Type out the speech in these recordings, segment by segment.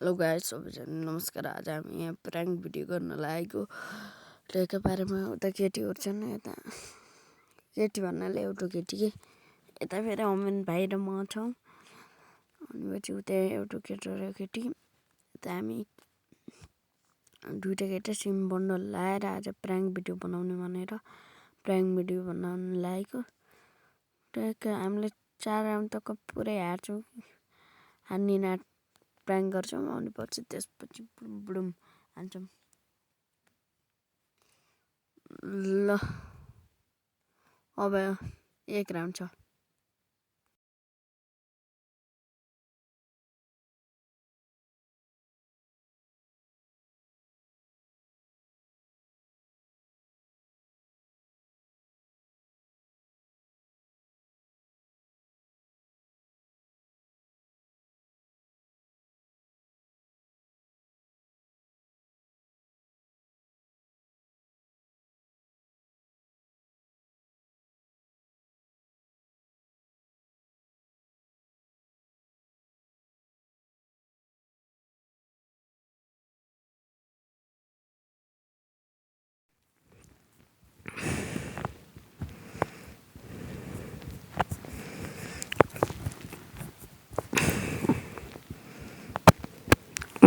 Hello guys, सबैजना नमस्कार। आज हामी यहाँ प्र्याङ्क भिडियो गर्न लागेको त्यसको बारेमा। उता केटीहरू छन्, यता केटी भन्नाले एउटा केटी के यता फेरि अमिन भाइ र म छौँ, अनि पछि उता एउटा केटो र केटी। यता हामी दुईवटा केटा सिम बन्डल लाएर आज प्र्याङ्क भिडियो बनाउने भनेर प्र्याङ्क भिडियो बनाउन लागेको। त्यहाँको हामीले 4 राउन्ड तक पुरै हार्छौँ, हान्ने नाट प्र्याङ्क गर्छौँ, अनि पछि त्यसपछि बुडुम हान्छौँ। ल अब 1 राउन्ड छ।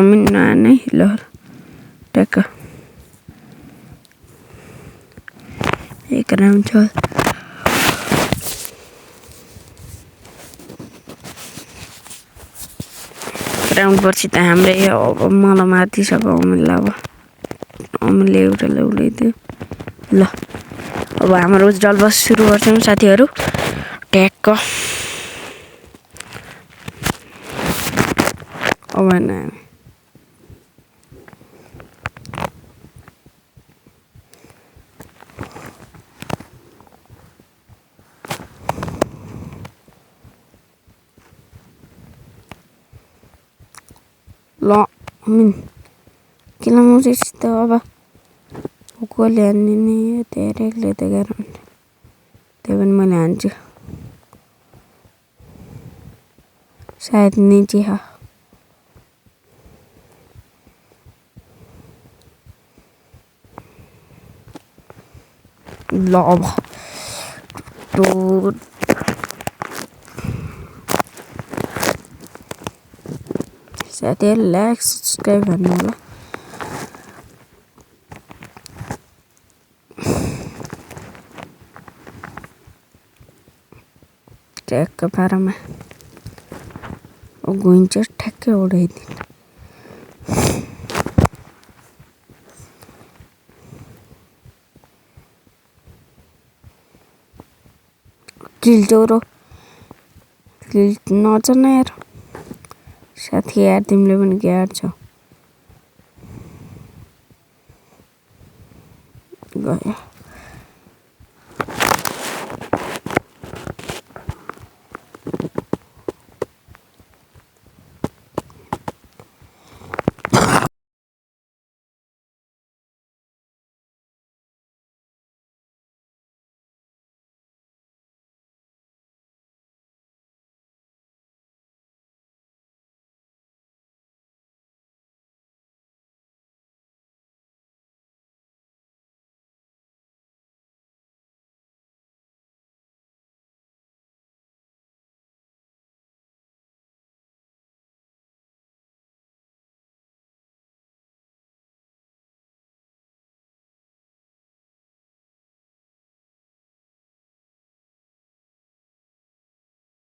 अमिन नै ल टक्क 1 राउन्ड छ। राउन्ड पछि त हाम्रै अब मलाई माथिसक्यो अमिनलाई। अब अमिनले एउटालाई उडाइदियो। ल अब हाम्रो जलबस सुरु गर्छौँ साथीहरू। ट्याक्क अब ल अमिन किन मरेछ त? अब कसले हान्ने नि? त्यहाँले त गाह्रो हुन्छ, त्यही पनि मैले हान्छु। सायद नीचे ह। ल अब साथीहरू लाइक सब्सक्राइब गर्नु होला। ट्याक्क पारामा गइन्छ, ठ्याक्कै उडाइदिनु। किल चोरो किल नचन यार साथी, यार तिमीले पनि के हार्छौ? गयो।